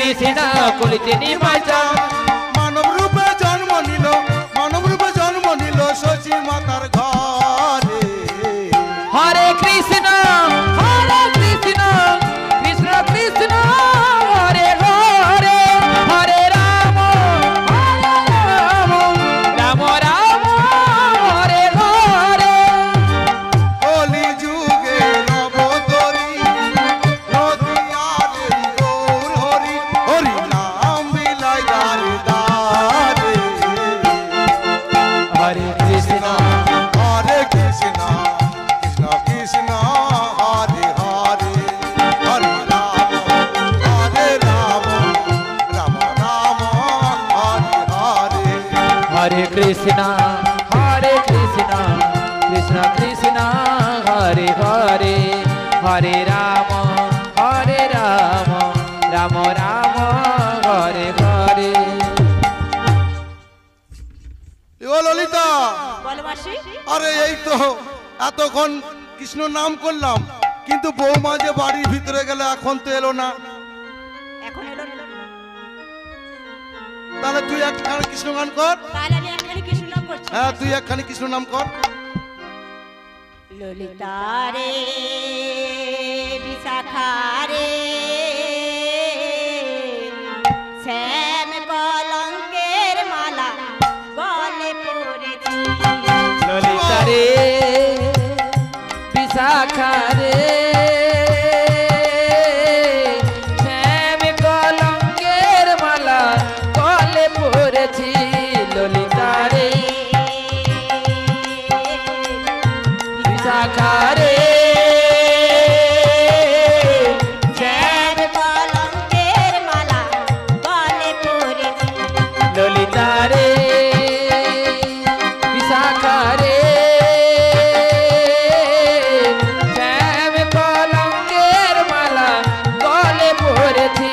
কৃষ্ণ কুলিতে নিমাচা মানব রূপে জন্ম নিল শচী মাতার ঘরে হরে কৃষ্ণ কৃষ্ণ কৃষ্ণ হরে হরে হরে রাম রাম রাম রাম হরে হরে কলি যুগে নবতরী নদিয়াদের গৌর হরি হরি নাম বিলায় দারে দারে হরে কৃষ্ণ কৃষ্ণ কৃষ্ণ হরে হরে হরে রাম রাম রাম হরে হরে হরে কৃষ্ণ কৃষ্ণ কৃষ্ণ হরে হরে হরে রাম রাম রাম হরে হরে ও ললিতা বলো মাসি। আরে এই তো এতক্ষণ কৃষ্ণ নাম করলাম কিন্তু বৌমা যে বাড়ির ভিতরে গেল এখন তো এলো না এখন এলো না। তাহলে তুই একখানি কৃষ্ণ গান কর তাহলে আমি একখানি কৃষ্ণ নাম করছি। হ্যাঁ তুই একখানি কৃষ্ণ নাম কর ললিতারে বিশাখারে শ্যাম কলঙ্কের মালা গলে পড়েছি। ললিতা রে বিশাখা রে শ্যাম কলঙ্কের মালা গলে পড়েছি ললিতা রে বিশাখা রে শ্যাম কলঙ্কের মালা গলে পড়েছি। ললিতা রে বিশাখা রে শ্যাম কলঙ্কের মালা গলে পড়েছি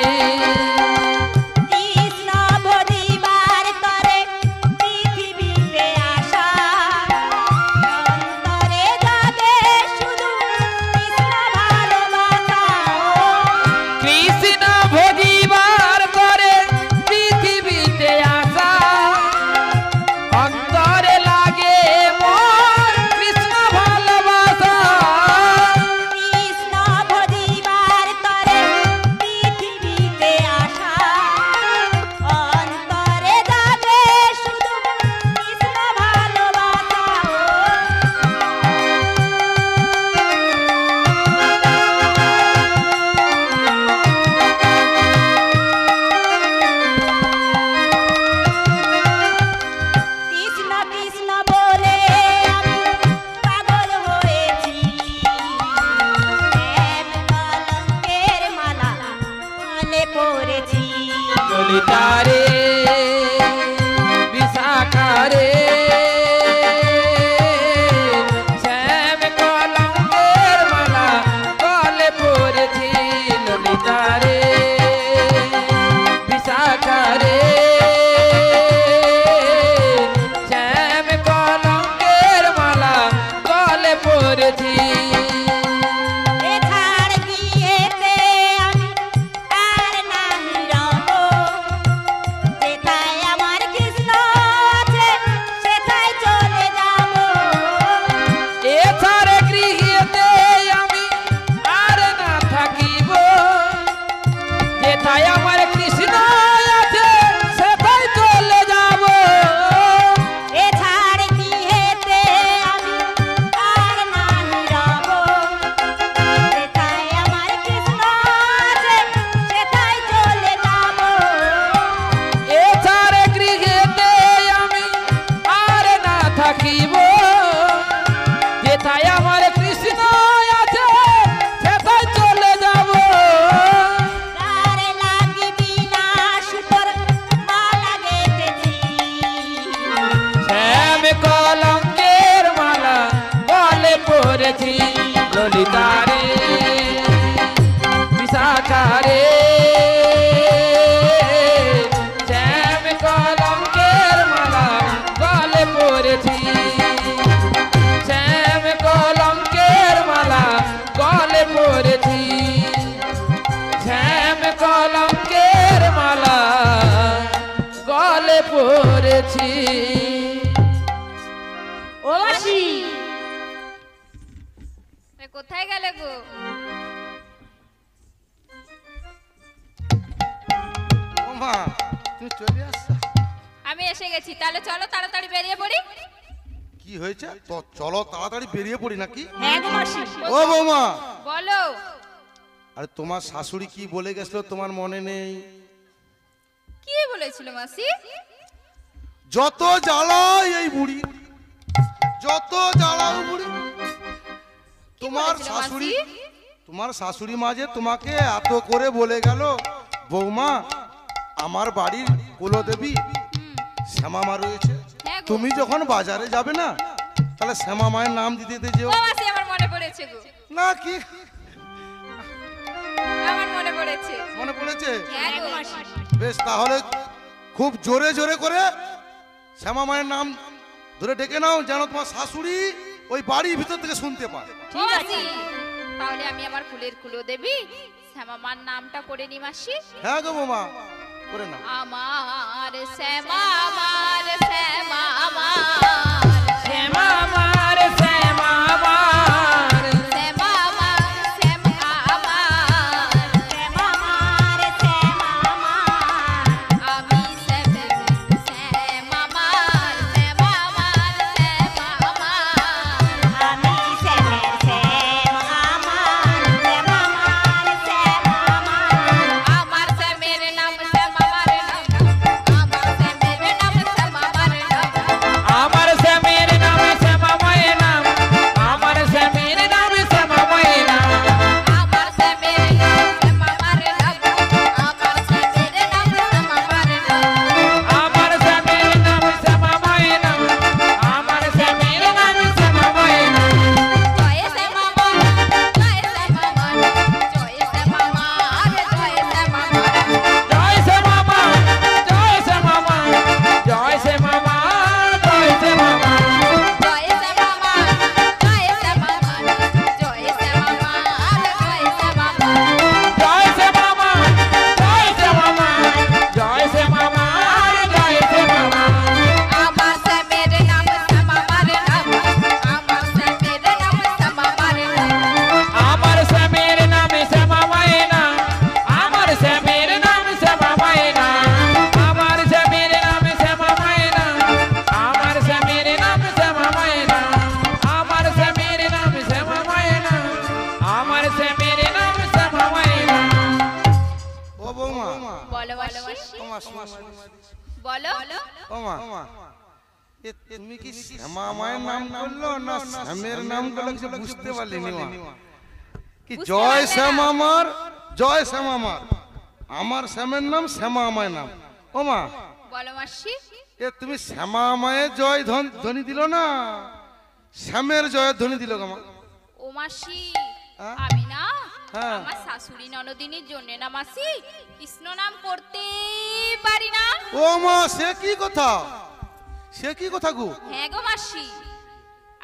কৃষ্ণ ভজিবার তরে পৃথিবীতে আসা অন্তরে যাবে শুধু কৃষ্ণ ভালোবাসা। কৃষ্ণ ভজিবার করে পৃথিবীতে আসা অন্তরে লাগে মোর কৃষ্ণ ভালোবাসা কৃষ্ণ ভজিবার তরে পৃথিবীতে আসা অন্তরে যাবে শুধু কৃষ্ণ ভালোবাসা। কৃষ্ণ কৃষ্ণ বলে আমি পাগল হয়েছি। শ্যাম কলঙ্কের মালা গলে পড়েছি। ললিতা রে বিশাখা রে শ্যাম কলঙ্কের মালা গলে পড়েছি ললিতা রে বিশাখা রে শ্যাম কলঙ্কের মালা গলে পড়েছি এথার বিয়েতে আমি আর নাহি রব। যেথায় আমার কৃষ্ণ আছে সেথায় চলে যাব। এছাড়া গৃহেতে আমি আর না থাকিব যেথায় আমার কৃষ্ণ আছে সেথায় চলে যাব এথার বিয়েতে আমি আর নাহি রব। যেথায় আমার কৃষ্ণ আছে সেথায় চলে যাব। এছাড়া গৃহেতে আমি আর না থাকিব যেথায় আমার কৃষ্ণ আছে সেথায় চলে যাব তারে লাগিবি না সুতোর মালা গেঁথেছি। শ্যাম কলঙ্কের মালা গলে পড়েছি ললিতা রে বিশাখা রে শ্যাম কলঙ্কের মালা গলে পড়েছি শ্যাম কলঙ্কের মালা গলে পড়েছি শ্যাম কলঙ্কের পড়েছি। ও মাসি কোথায় গেলে গো? ও মা তুমি চলে আসছো? আমি এসে গেছি, তাহলে চলো তাড়াতাড়ি বেরিয়ে পড়ি। কি হয়েছে? তো চলো তাড়াতাড়ি বেরিয়ে পড়ি নাকি? হ্যাঁ গো মাসি। ও বৌমা, বলো। আরে তোমার শাশুড়ি কি বলে গেছিল তোমার মনে নেই? কি বলেছিল মাসি? যত জ্বালা এই বুড়ি, যত জ্বালা ও বুড়ি। তোমার বলেছিল শাশুড়ি, মাসি? তোমার শাশুড়ি মা যে তোমাকে এত করে বলে গেল, বৌমা আমার বাড়ির কুলদেবী শ্যামা মা রয়েছে, হ্যাঁ গো। তুমি যখন বাজারে যাবে না তাহলে শ্যামা মায়ের নাম দিতে যেও। ও মাসি আমার মনে পড়েছে গো, না কি আমার মনে পড়েছে। মনে পড়েছে? হ্যাঁ হ্যাঁ গো গো মাসি। বেশ, তাহলে খুব জোরে জোরে করে শ্যামা মায়ের নাম ধরে ডেকে নাও, যেন তোমার শাশুড়ি ওই বাড়ির ভিতর থেকে শুনতে পায়। ও মাসি, তাহলে আমি আমার কুলের কুলদেবী শ্যামা মার নামটা করে নি মাসি। হ্যাঁ গো বৌমা, করে নাও। আমার শ্যামা আমার শ্যামা আমার শ্যামা আমার শ্যামা আমার শ্যামা আমার শ্যামা আমার শ্যামা আমার শ্যামা আমার আমি শ্যামা শ্যামা আমার শ্যামা আমার শ্যামা আমার আমি শ্যামের শ্যামা আমার শ্যামা আমার শ্যামা আমার আমার শ্যামের নাম শ্যামা আমার নাম আমার শ্যামের নাম শ্যামা আমার নাম আমার শ্যামের নাম শ্যামা মায়ের নাম আমার শ্যামের নাম শ্যামা মায়ের নাম আমার শ্যামের নাম শ্যামা আমার নাম আমার শ্যামের নাম শ্যামা আমার নাম আমার শ্যামের নাম শ্যামা মায়ের নাম আমার শ্যামের নাম শ্যামা মায়ের নাম জয় শ্যামা মা জয় শ্যামা মা জয় শ্যামা মা জয় শ্যামা মা জয় শ্যামা মা জয় শ্যামা মা জয় শ্যামা মা জয় শ্যামা মা জয় শ্যামা মা জয় শ্যামা মা জয় শ্যামা মা জয় শ্যামা মা জয় শ্যামা মা জয় শ্যামা মা জয় শ্যামা মা জয় শ্যামা মা আমার শ্যামের নাম শ্যামা আমার নাম আমার শ্যামের নাম শ্যামা আমার নাম আমার শ্যামের নাম শ্যামা মায়ের নাম আমার শ্যামের নাম শ্যামা মায়ের নাম আমার শ্যামের নাম শ্যামা মায়ের নাম আমার শ্যামের নাম শ্যামা মায়ের নাম আমার শ্যামের নাম শ্যামা মায়ের নাম আমার শ্যামের নাম শ্যামা মায়ের নাম ও বৌমা, বলো মাসি ওমা, শোনো, শোনো। বলো ওমা, তুমি কি শ্যামা মায়ের নাম করলো না শ্যামের নাম করলো কিছু বুঝতে পারলিনি মা। কি বুঝতে জয় পারলে না? শ্যামা আমার, জয় শ্যামা আমার, আমার শ্যামের নাম শ্যামা মায়ের নাম। ওমা, বলো মাসি তুমি শ্যামা মায়ের জয় ধ্বনি দিল না শ্যামের জয়ের ধ্বনি দিল গো মা? ও মাসি হ্যাঁ? আমি না হ্যাঁ। আমার শাশুড়ি ননদিনীর জন্য না মাসি কৃষ্ণ নাম করতে পারি না। ও মা, সে কি কথা, সে কি কথা গো? হ্যাঁ গো মাসি,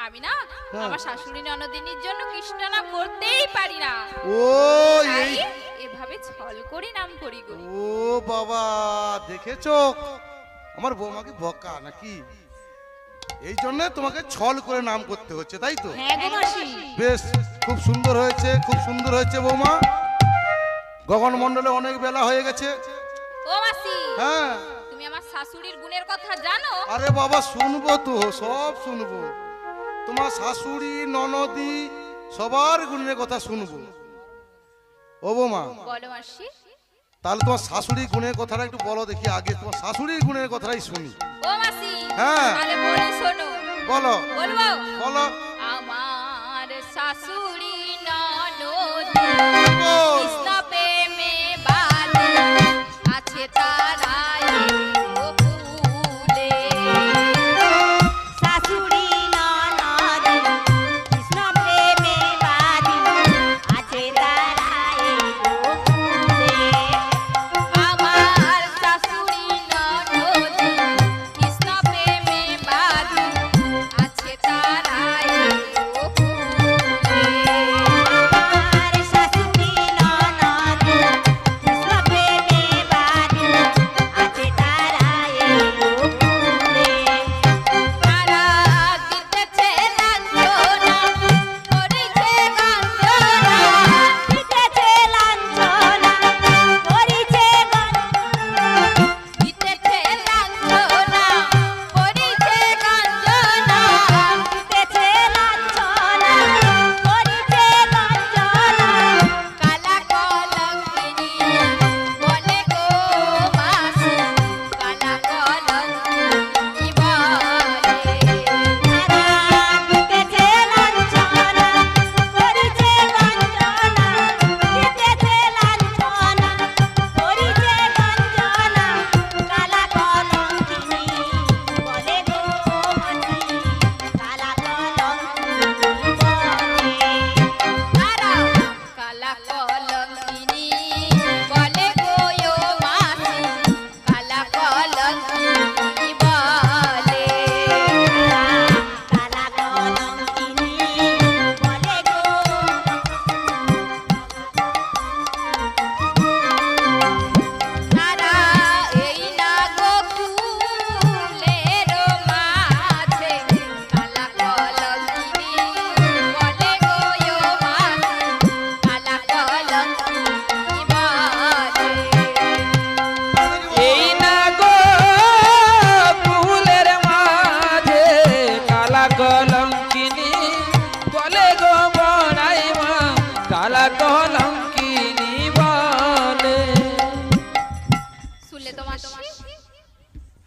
আমি না হ্যাঁ। আমার শাশুড়ি ননদিনীর জন্য কৃষ্ণ নাম করতেই পারি না, ও তাই এই, এভাবে ছল করে নাম করি গো। ও বাবা, দেখেছো আমার বৌমাকে বকা নাকি? এই জন্য তোমাকে ছল করে নাম করতে হচ্ছে, তাই তো? হ্যাঁ গো মাসি। বেশ, খুব সুন্দর হয়েছে, খুব সুন্দর হয়েছে বৌমা। গগন মণ্ডলে অনেক বেলা হয়ে গেছে। ও মাসি, হ্যাঁ, তুমি আমার শাশুড়ির গুণের কথা জানো? আরে বাবা শুনবো তো, সব শুনবো। তোমার শাশুড়ি ননদি সবার গুণের কথা শুনবো। ও বৌমা, বলো মাসি। তাহলে তোমার শাশুড়ি গুণের কথাটা একটু বলো দেখি, আগে তোমার শাশুড়ির গুণের কথাটাই শুনি। ও মাসি, হ্যাঁ। তাহলে বলি শোনো। বলো বলবো? বলো। আমার শাশুড়ি ননদি বল। কৃষ্ণ প্রেমে বাদী আছে তারাই গোকুলে। শাশুড়ি ননদ কৃষ্ণ প্রেমে বাদী আছে তারা এই গোকুলে। আমার শাশুড়ি ননদি কৃষ্ণ প্রেমে বাদী আছে তারাই গোকুলে।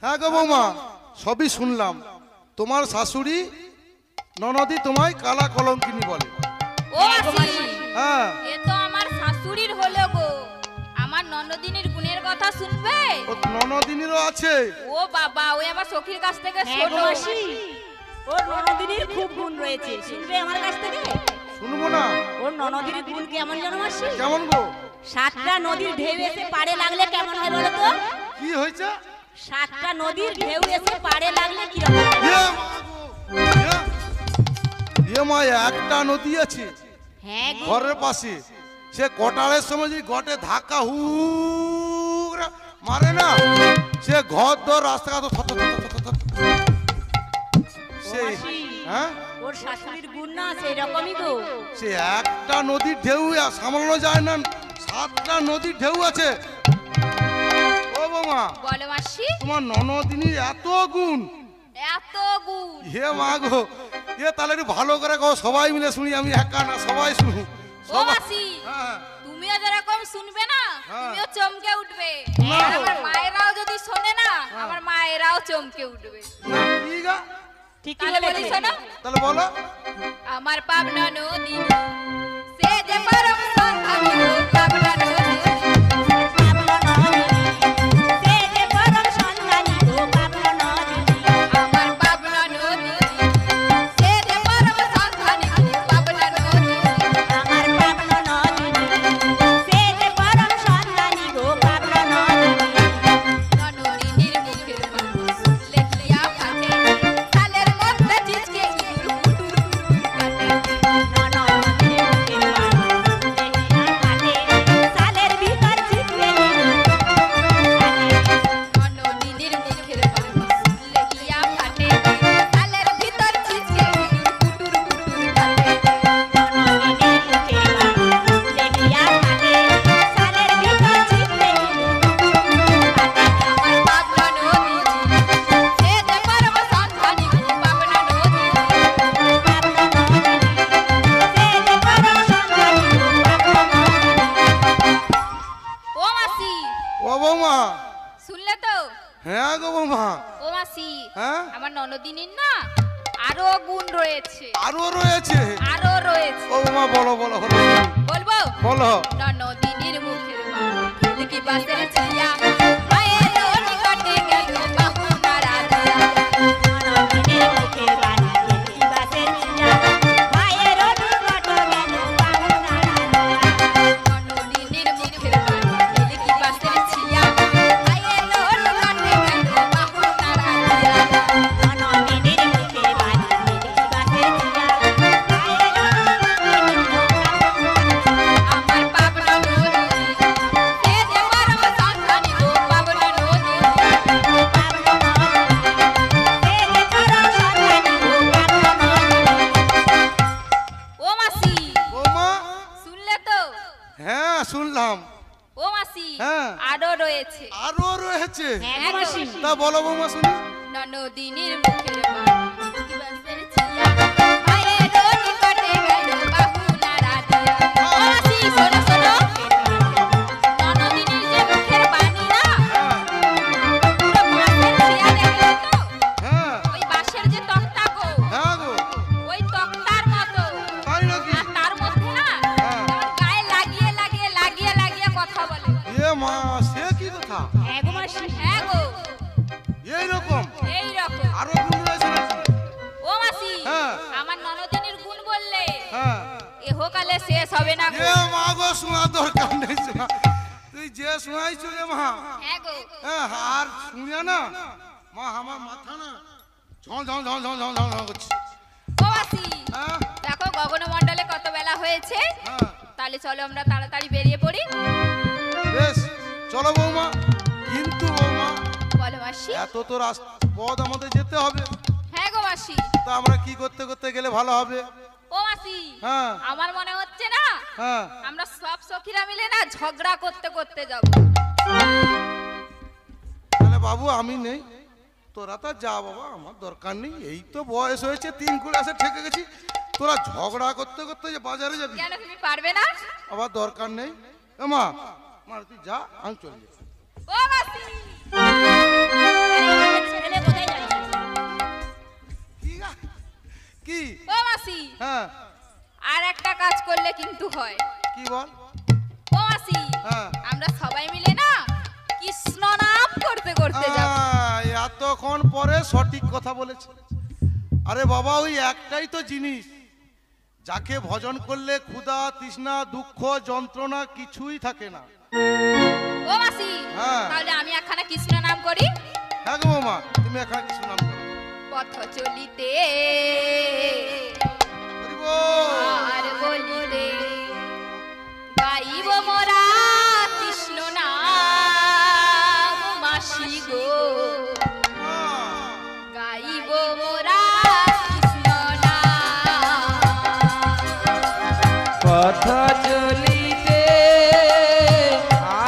হ্যাঁ গো বৌমা, সবই শুনলাম। তোমার শাশুড়ি ননদি তোমায় কালা কলঙ্কিনী বলে। ও মাসি, হ্যাঁ, এ তো আমার শাশুড়ির হলো গো। আমার ননদিনীর গুণের কথা শুনবে? ও ননদিনীরও আছে। ও বাবা, ওই আমার সখীর কাছ থেকে হ্যাঁ গো শোনো। মাসি, ওর ননদিনীর খুব গুণ রয়েছে, শুনবে আমার কাছ থেকে? শুনবো না? ওর ননদিনীর গুণ কেমন জানো মাসি? কেমন গো? 7টা নদীর ঢেউ এসে পাড়ে লাগলে কেমন হয় বলো তো? কি হয়েছে? 7টা নদীর ঢেউ এসে পাড়ে লাগলে কি রকম? এ মা গো, এ মা, একটা নদী আছে হ্যাঁ গো, ঘরের পাশে। সে কটারের সময় যদি ঘটে ধাক্কা হু মারে না, সে ঘর দর রাস্তাঘাট সে, হ্যাঁ, ওর শাশুড়ির গুণ না সেই রকমই গো। সে একটা নদীর ঢেউ সামলানো যায় না, 7টা নদীর ঢেউ আছে। ও বৌমা, বলো মাসি, তোমার ননদিনীর এত গুণ। এত গুণ। হে মা গো, এ তাহলে একটু ভালো করে কও, সবাই মিলে শুনি, আমি একা না, সবাই শুনি। ও মাসি, হ্যাঁ, তুমিও যেরকম শুনবে না, হ্যাঁ। তুমিও চমকে উঠবে। হ্যাঁ। আর আমার মায়েরাও যদি শোনে না, আমার মায়েরাও চমকে উঠবে। না, কি গা? ঠিকই তাহলে বলি বলেছে। শোনো, তাহলে বলো। আমার পাবনা নদী সে যে পরম সন্ধানী গো, পাবনা নদী। সে যে পরম সন্ধানী গো, পাবনা নদী। আমার পাবনা নদী সে যে পরম সন্ধানী গো, পাবনা নদী। আমার পাবনা নদী, সে যে পরম সন্ধানী গো, পাবনা নদী। ননদিনীর মুখের বাণী শুনলে হিয়া ফাটে, সালের মধ্যে চিচকে ইঁদুর কুটুর কুটুর কাটে। ননদিনীর মুখের বাণী দেখিয়া কাটে, সালের ভিতর ছিটকে ননদিনীর মুখের বাণী শুনলে হিয়া ফাটে, সালের ভিতর চিচকে ইঁদুর কুটুর কুটুর কাটে। ননদিনীর মুখের বাণী দেখিয়া কাটে, সালের ভিতর ছিটকে আমার পাবনা নদী সে যে পরম সন্ধানী গো, পাবনা নদী। ও মাসি, ও বৌমা, শুনলে তো? হ্যাঁ গো বৌমা, ও মাসি, হ্যাঁ, আমার ননদিনীর না আরো গুণ রয়েছে, আরো রয়েছে। আরো রয়েছে। ও বৌমা, বলো বলো বলো, বলবো? বলো। ননদিনীর মুখের বাণী কি বাসের ছিয়া, মায়ের নিকটে গেল বাহু নাড়া দিয়া। ননদিনীর মুখের বাণী দেখিবাসের ছিয়া, মায়ের নিকট গেল বাহু নাড়া দিয়া। ননদিনীর মুখের বাণী কি বাসের ছিয়া, মায়ের নিকটে গেল বাহু নাড়া দিয়া। ননদিনীর মুখের বাণী দেখিবাসের ছিয়া, মায়ের আমার পাবনা নদী সে যে পরম সন্ধানী গো, পাবনা নদী। ও মাসি, বৌমা, শুনলে তো? হ্যাঁ শুনলাম। ও মাসি, হ্যাঁ। আরো রয়েছে। আরো রয়েছে? হ্যাঁ গো মাসি। তা বলো বৌমা শুনি। ননদিনীর মুখের বাণী কি বাসের ছিয়া, মায়ের নিকটে গেল বাহু নাড়া দিয়া। ও মাসি, শোনো শোনো, ননদিনীর যে মুখের বাণী না, পুরো বাঁশের ছিয়া দেখলে তো? হ্যাঁ, ওই বাঁশের যে তক্তা গো, হ্যাঁ গো, ওই তক্তার মতো। তাই নাকি? আর তার মধ্যে না হ্যাঁ। যেমন গায়ে লাগিয়ে লাগিয়ে লাগিয়ে লাগিয়ে কথা বলে। এ মা, সে কি কথা? হ্যাঁ গো মাসি। হ্যাঁ গো, এইরকম এইরকম। আরো গুণ রয়েছে নাকি? ও মাসি, হ্যাঁ। আমার ননদিনীর গুণ বললে হ্যাঁ। এহকালে শেষ হবে না গো। এ মা গো, শোনা দরকার নেই, শোনা। তুই যে শোনাইছো রে মা, হ্যাঁ গো, হ্যাঁ, আর শুনিয়া না মা, আমার মাথা না ঝন ঝন ঝন ঝন ঝন ঝন ঝন করছে। ও মাসি, হ্যাঁ, দেখো গগনমণ্ডলে কত বেলা হয়েছে, হ্যাঁ, তাহলে চলো আমরা তাড়াতাড়ি বেরিয়ে পড়ি। বেশ, চলো বৌমা। কিন্তু বৌমা, বলো মাসি। এত তো পথ আমাদের যেতে হবে, হ্যাঁ গো মাসি। তা আমরা কি করতে করতে গেলে ভালো হবে? ও মাসি, হ্যাঁ, আমার মনে হচ্ছে না হ্যাঁ, আমরা সব সখীরা মিলে না ঝগড়া করতে করতে যাব। তাহলে বাবু আমি নেই, তোরা তা যা বাবা, আমার দরকার নেই। এই তো বয়স হয়েছে, 3 ক্লাসে ঠেকে গেছি, তোরা ঝগড়া করতে করতে যে বাজারে যাবি, কেন তুমি পারবে না? আবার দরকার নেই। এ মা, মা তুই যা, আমি চলে যাই। ও মাসি, আরে কি? ও মাসি, হ্যাঁ আর একটা কাজ করলে কিন্তু হয়। কি বল? ও মাসি, হ্যাঁ আমরা সবাই মিলে না কৃষ্ণ নাম করতে করতে যাব। এতক্ষণ পরে সঠিক কথা বলেছে। আরে বাবা, ওই একটাই তো জিনিস, যাকে ভজন করলে ক্ষুধা তৃষ্ণা দুঃখ যন্ত্রণা কিছুই থাকে না। ও মাসি, হ্যাঁ। তাহলে আমি একখানা কৃষ্ণ নাম করি। হ্যাঁ গো বৌমা, তুমি এখানে কিছু নাম করো। পথ চলিতে হরি বল। আর বলিতে গাইব মোরা কৃষ্ণ নাম মাসি গো, গাইব মোরা কৃষ্ণ নাম। পথ চলিতে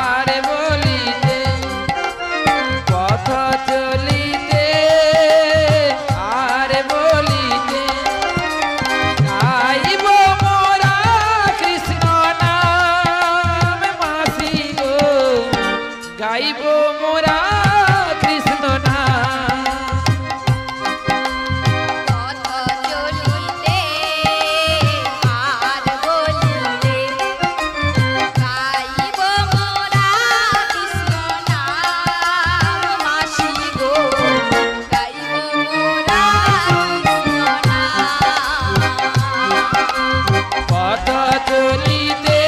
আর বলিতে, পথ চলিতে আর বলিতে গাইব মোরা কৃষ্ণ নাম মাসি গো, গাইব মোরা কৃষ্ণ নাম। পথ চলিতে আর বলিতে গাইব মোরা কৃষ্ণ নাম মাসি গো, গাইব মোরা কৃষ্ণ নাম। পথ চলিতে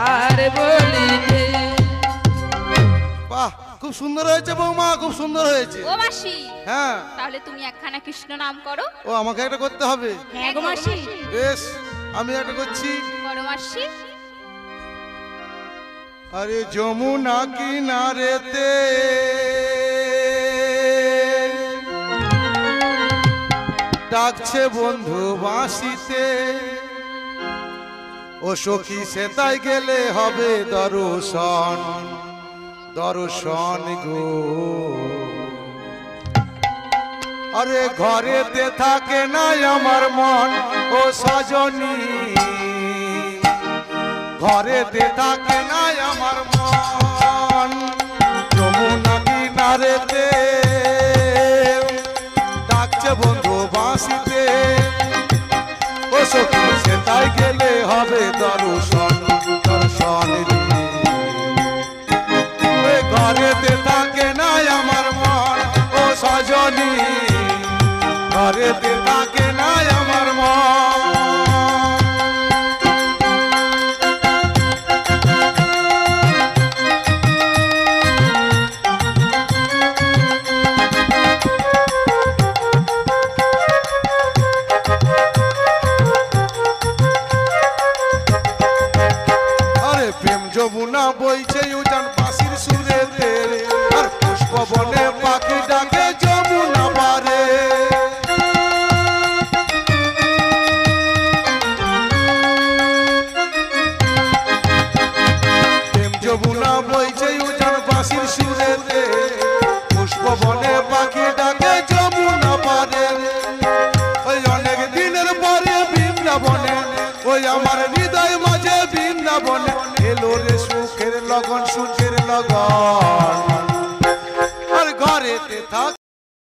আর বলিতে খুব সুন্দর হয়েছে বৌমা, খুব সুন্দর হয়েছে। ও মাসি, হ্যাঁ, তাহলে তুমি একখানা কৃষ্ণ নাম করো। ও আমাকে একটা করতে হবে? হ্যাঁ গো মাসি। বেশ, আমি একটা করছি। করো মাসি। আরে যমুনা কিনারেতে ডাকছে বন্ধু বাঁশিতে, ও সখী সেতাই গেলে হবে দর্শন, দর্শন গো। আরে ঘরেতে থাকে নাই আমার মন ও সজনী, ঘরেতে থাকে নাই আমার মন। যমুনা কিনারেতে ডাকছে বন্ধু বাঁশিতে, ও সখী সেতাই গেলে হবে দর্শন, দর্শন রে। ঘরেতে থাকে নাই আমার মন ও সজনী, ঘরেতে থাকে নাই আমার মন। আরে প্রেম যমুনা বইছে উজান বাঁশির সুরেতে, আর পুষ্প বনে পাখি ডাকে যমুনা পারে। বৃন্দাবনে এলো রে সুখের লগন সুখের লগন